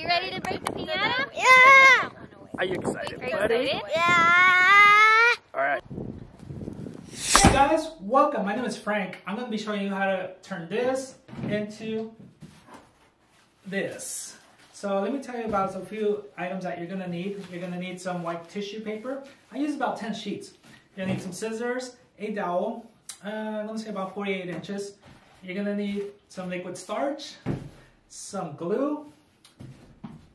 you ready to break the piñata? Yeah! Are you excited, Are you buddy? excited? Yeah! Alright. Hey guys, welcome. My name is Frank. I'm going to be showing you how to turn this into this. So let me tell you about a few items that you're going to need. You're going to need some white tissue paper. I use about 10 sheets. You're going to need some scissors, a dowel, I'm going to say about 48 inches. You're going to need some liquid starch, some glue,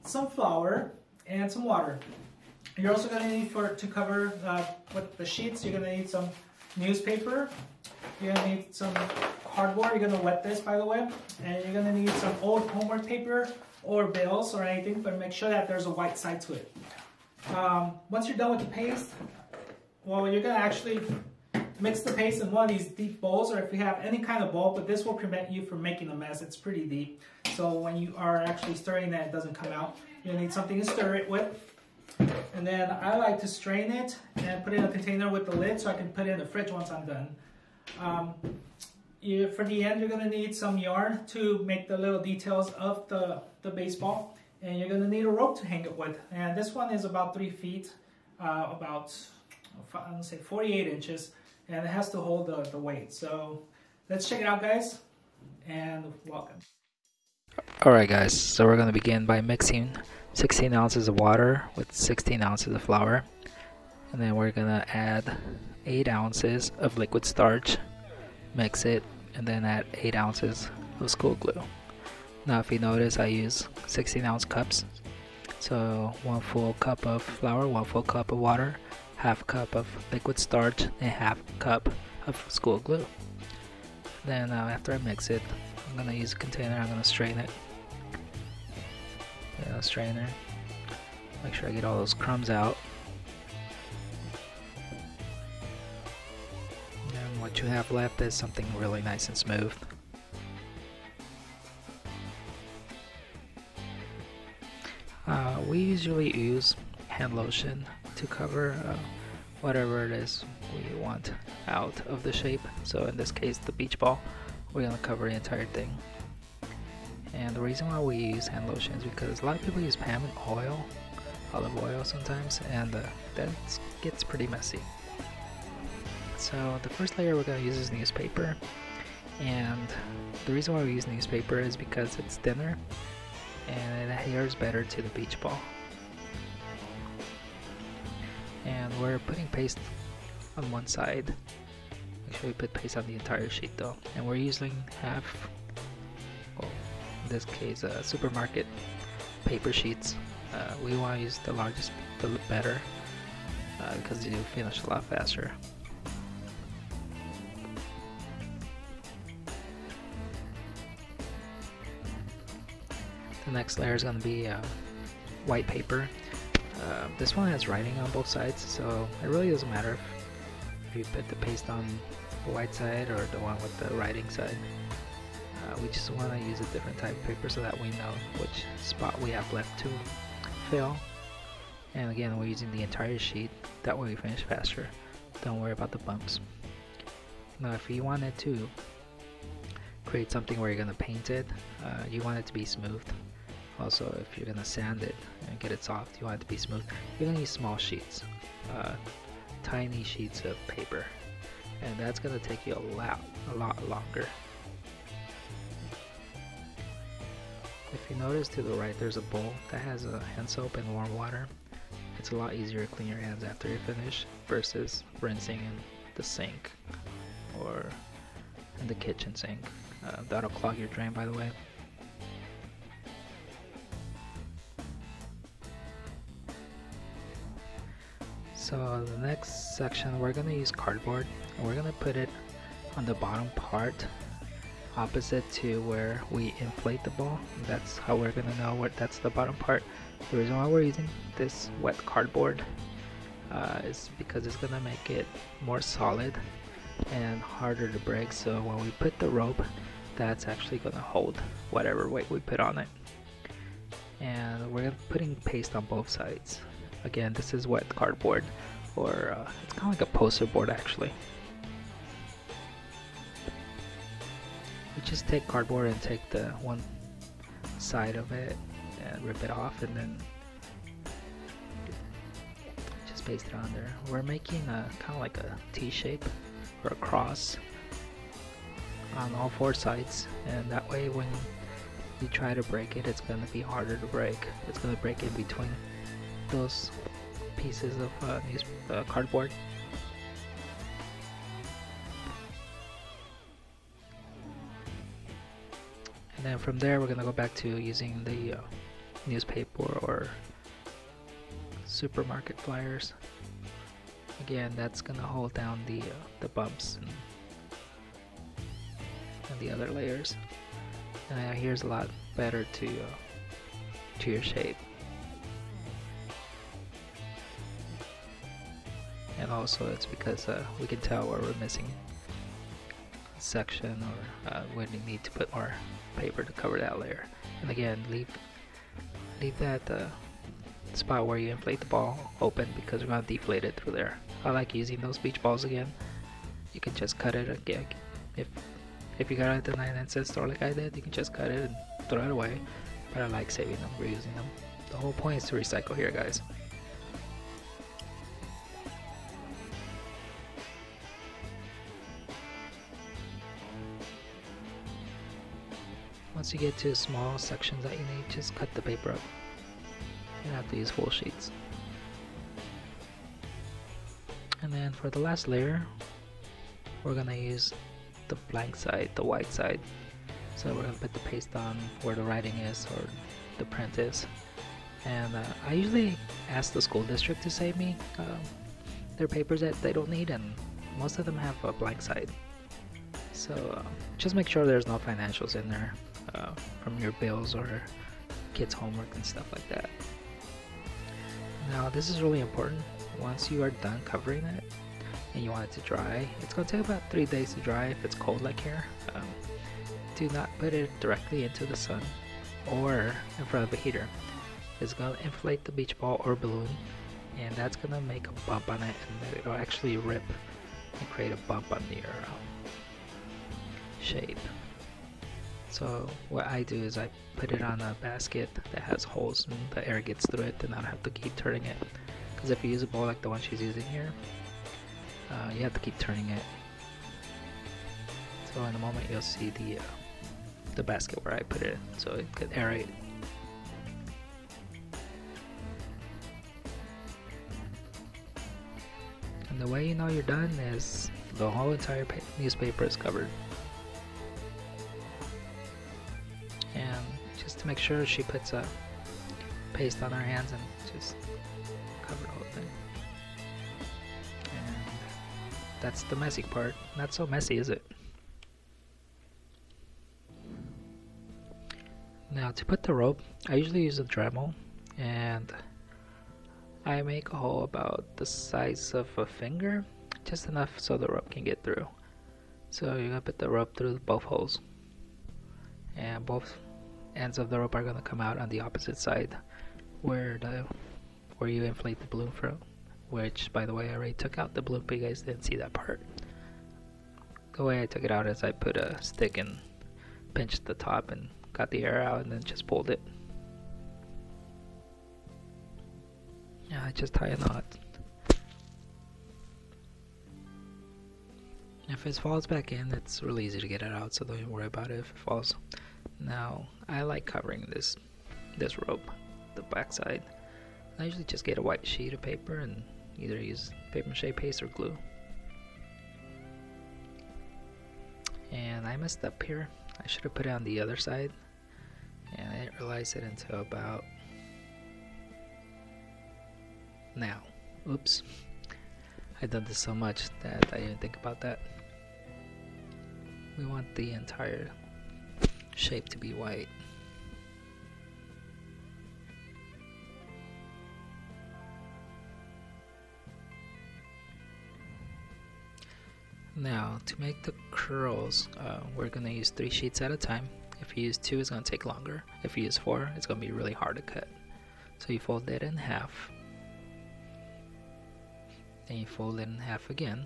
some flour, and some water. You're also going to need to cover with the sheets, you're going to need some newspaper. You're going to need some cardboard. You're going to wet this, by the way. And you're going to need some old homework paper or bills or anything, but make sure that there's a white side to it. Once you're done with the paste, well, you're going to actually mix the paste in one of these deep bowls, or if you have any kind of bowl, but this will prevent you from making a mess. It's pretty deep. So when you are actually stirring that, it doesn't come out. You're going to need something to stir it with. And then I like to strain it and put it in a container with the lid so I can put it in the fridge once I'm done. For the end, you're going to need some yarn to make the little details of the baseball. And you're going to need a rope to hang it with. And this one is about 3 feet, about, I'm going to say 48 inches. And it has to hold the weight. So let's check it out, guys. And welcome. Alright guys, so we're going to begin by mixing 16 ounces of water with 16 ounces of flour, and then we're going to add 8 ounces of liquid starch, mix it, and then add 8 ounces of school glue. Now if you notice, I use 16 ounce cups, so 1 full cup of flour, 1 full cup of water, half cup of liquid starch, and half cup of school glue. Then after I mix it, I'm going to use a container, I'm going to strain it. Strainer. Make sure I get all those crumbs out. And what you have left is something really nice and smooth. We usually use hand lotion to cover whatever it is we want out of the shape. So in this case, the beach ball, we're going to cover the entire thing. And the reason why we use hand lotion is because a lot of people use palm oil, olive oil sometimes, and that gets pretty messy. So the first layer we're going to use is newspaper, and the reason why we use newspaper is because it's thinner and it adheres better to the beach ball. And we're putting paste on one side. Make sure we put paste on the entire sheet though, and we're using half, well, in this case supermarket paper sheets. We want to use the largest, the better, because you finish a lot faster. The next layer is going to be white paper. This one has writing on both sides, so it really doesn't matter if you put the paste on the white side or the one with the writing side. We just want to use a different type of paper so that we know which spot we have left to fill. And again, we're using the entire sheet, that way we finish faster. Don't worry about the bumps. Now if you wanted to create something where you're going to paint it, you want it to be smooth. Also, if you're going to sand it and get it soft, you want it to be smooth. You're going to use small sheets, tiny sheets of paper, and that's going to take you a lot longer. If you notice to the right, there's a bowl that has a hand soap and warm water. It's a lot easier to clean your hands after you finish versus rinsing in the sink or in the kitchen sink. That'll clog your drain, by the way. So the next section, we're going to use cardboard, and we're going to put it on the bottom part opposite to where we inflate the ball. That's how we're going to know what that's the bottom part. The reason why we're using this wet cardboard is because it's going to make it more solid and harder to break. So when we put the rope, that's actually going to hold whatever weight we put on it. And we're putting paste on both sides. Again, this is wet cardboard, or it's kind of like a poster board actually. You just take cardboard and take the one side of it and rip it off, and then just paste it on there. We're making a kind of like a T shape or a cross on all 4 sides, and that way when you try to break it, it's going to be harder to break. It's going to break in between those pieces of cardboard. And then from there we're going to go back to using the newspaper or supermarket flyers. Again, that's going to hold down the bumps and the other layers. And here's a lot better to your shape. And also it's because we can tell where we're missing a section, or when we need to put more paper to cover that layer. And again, leave that spot where you inflate the ball open, because we're going to deflate it through there. I like using those beach balls again. You can just cut it again. If you got it at the 99-cent store like I did, you can just cut it and throw it away. But I like saving them, reusing them. The whole point is to recycle here, guys. Once you get to small sections that you need, just cut the paper up. You don't have to use full sheets. And then for the last layer, we're gonna use the blank side, the white side. So we're gonna put the paste on where the writing is or the print is. And I usually ask the school district to save me their papers that they don't need, and most of them have a blank side. So just make sure there's no financials in there from your bills or kids' homework and stuff like that. Now this is really important. Once you are done covering it and you want it to dry, it's going to take about 3 days to dry if it's cold like here. Do not put it directly into the sun or in front of a heater. It's going to inflate the beach ball or balloon, and that's going to make a bump on it, and it'll actually rip and create a bump on your shape. So what I do is I put it on a basket that has holes and the air gets through it, and I don't have to keep turning it. Because if you use a bowl like the one she's using here, you have to keep turning it. So in a moment you'll see the basket where I put it in, so it could aerate. And the way you know you're done is the whole entire newspaper is covered. And just to make sure, she puts a paste on her hands and just cover the whole thing. And that's the messy part. Not so messy, is it? Now to put the rope, I usually use a Dremel, and I make a hole about the size of a finger, just enough so the rope can get through. So you're gonna put the rope through both holes, and both ends of the rope are gonna come out on the opposite side where you inflate the balloon from. Which, by the way, I already took out the balloon, but you guys didn't see that part. The way I took it out is I put a stick and pinched the top and got the air out, and then just pulled it. Yeah, I just tie a knot. If it falls back in, it's really easy to get it out, so don't worry about it if it falls. Now, I like covering this rope, the back side. I usually just get a white sheet of paper and either use paper mache paste or glue. And I messed up here. I should have put it on the other side, and I didn't realize it until about now. Oops. I've done this so much that I didn't think about that. We want the entire shape to be white. Now, to make the curls, we're going to use 3 sheets at a time. If you use 2, it's going to take longer. If you use 4, it's going to be really hard to cut. So you fold it in half. Then you fold it in half again.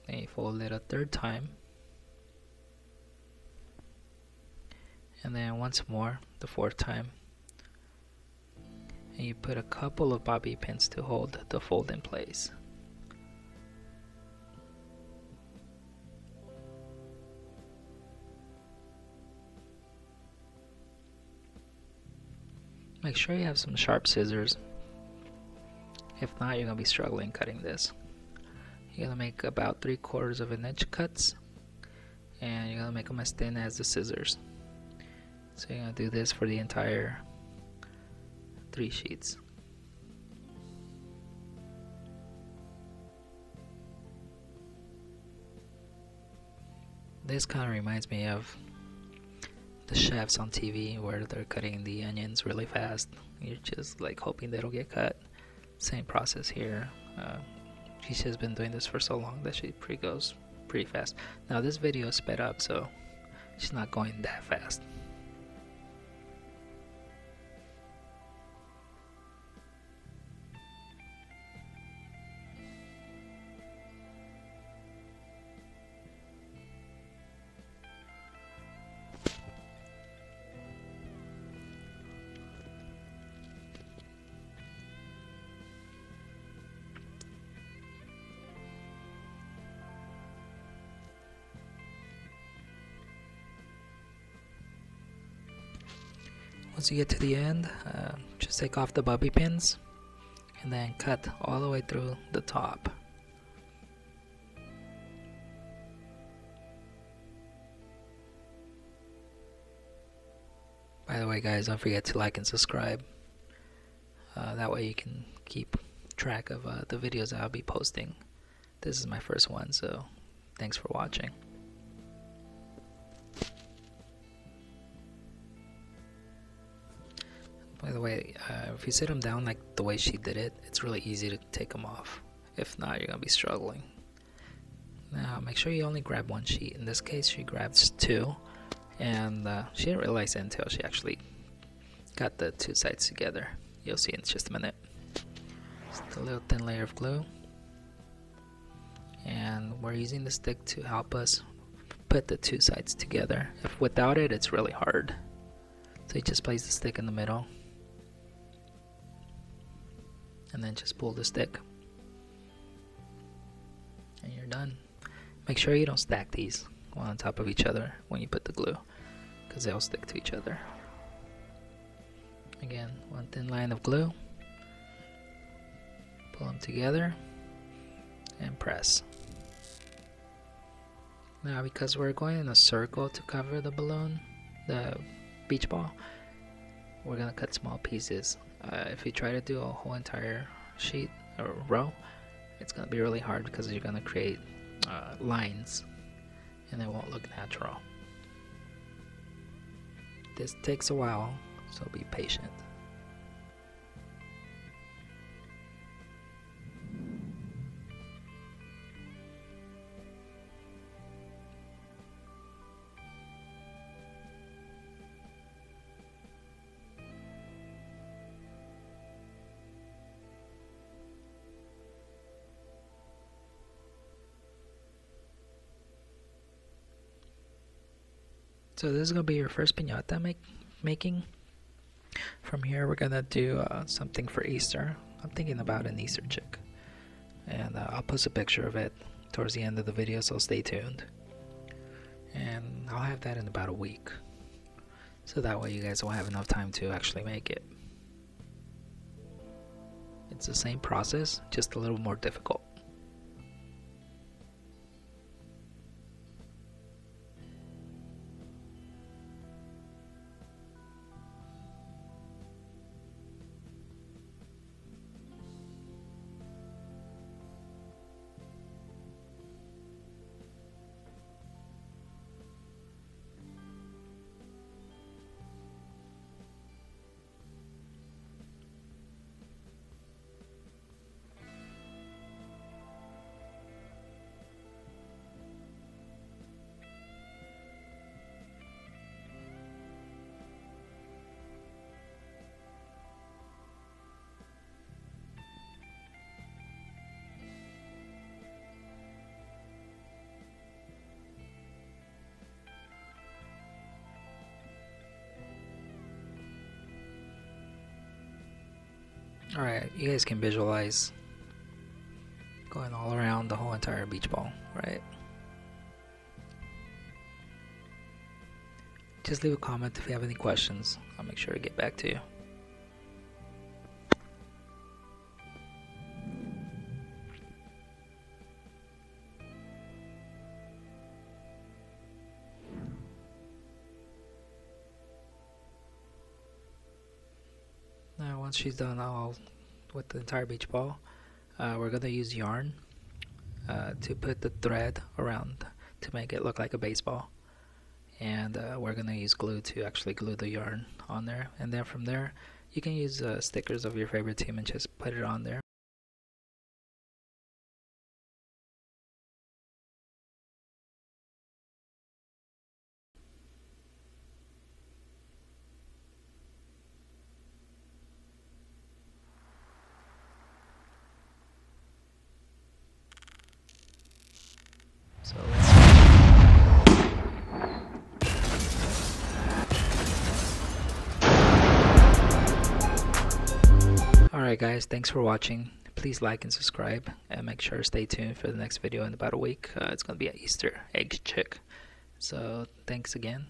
Then you fold it a 3rd time. and then once more the fourth time, and you put a couple of bobby pins to hold the fold in place. Make sure you have some sharp scissors. If not, you're going to be struggling cutting this. You're going to make about 3/4 of an inch cuts, and you're going to make them as thin as the scissors. So you're going to do this for the entire 3 sheets. This kind of reminds me of the chefs on TV where they're cutting the onions really fast. You're just like hoping they don't get cut. Same process here. She's just been doing this for so long that she goes pretty fast. Now this video is sped up, so she's not going that fast. Once you get to the end, just take off the bobby pins and then cut all the way through the top. By the way guys, don't forget to like and subscribe. That way you can keep track of the videos that I'll be posting. This is my first one, so thanks for watching. By the way, if you sit them down like the way she did it, it's really easy to take them off. If not, you're going to be struggling. Now, make sure you only grab 1 sheet. In this case, she grabs 2. And she didn't realize it until she actually got the 2 sides together. You'll see in just a minute. Just a little thin layer of glue. And we're using the stick to help us put the 2 sides together. If without it, it's really hard. So you just place the stick in the middle. And then just pull the stick. And you're done. Make sure you don't stack these one on top of each other when you put the glue, because they'll stick to each other. Again, 1 thin line of glue. Pull them together and press. Now because we're going in a circle to cover the balloon, the beach ball, we're going to cut small pieces. If you try to do a whole entire sheet or row, it's going to be really hard because you're going to create lines and it won't look natural. This takes a while, so be patient. So this is going to be your first piñata making. From here we're going to do something for Easter. I'm thinking about an Easter chick. And I'll post a picture of it towards the end of the video, so stay tuned. And I'll have that in about a week. So that way you guys will have enough time to actually make it. It's the same process, just a little more difficult. Alright, you guys can visualize going all around the whole entire beach ball, right? Just leave a comment if you have any questions. I'll make sure to get back to you. Now once she's done all with the entire beach ball, we're going to use yarn to put the thread around to make it look like a baseball. And we're going to use glue to actually glue the yarn on there. And then from there, you can use stickers of your favorite team and just put it on there. So alright guys, thanks for watching. Please like and subscribe, and make sure to stay tuned for the next video in about a week. It's going to be an Easter egg chick. So thanks again,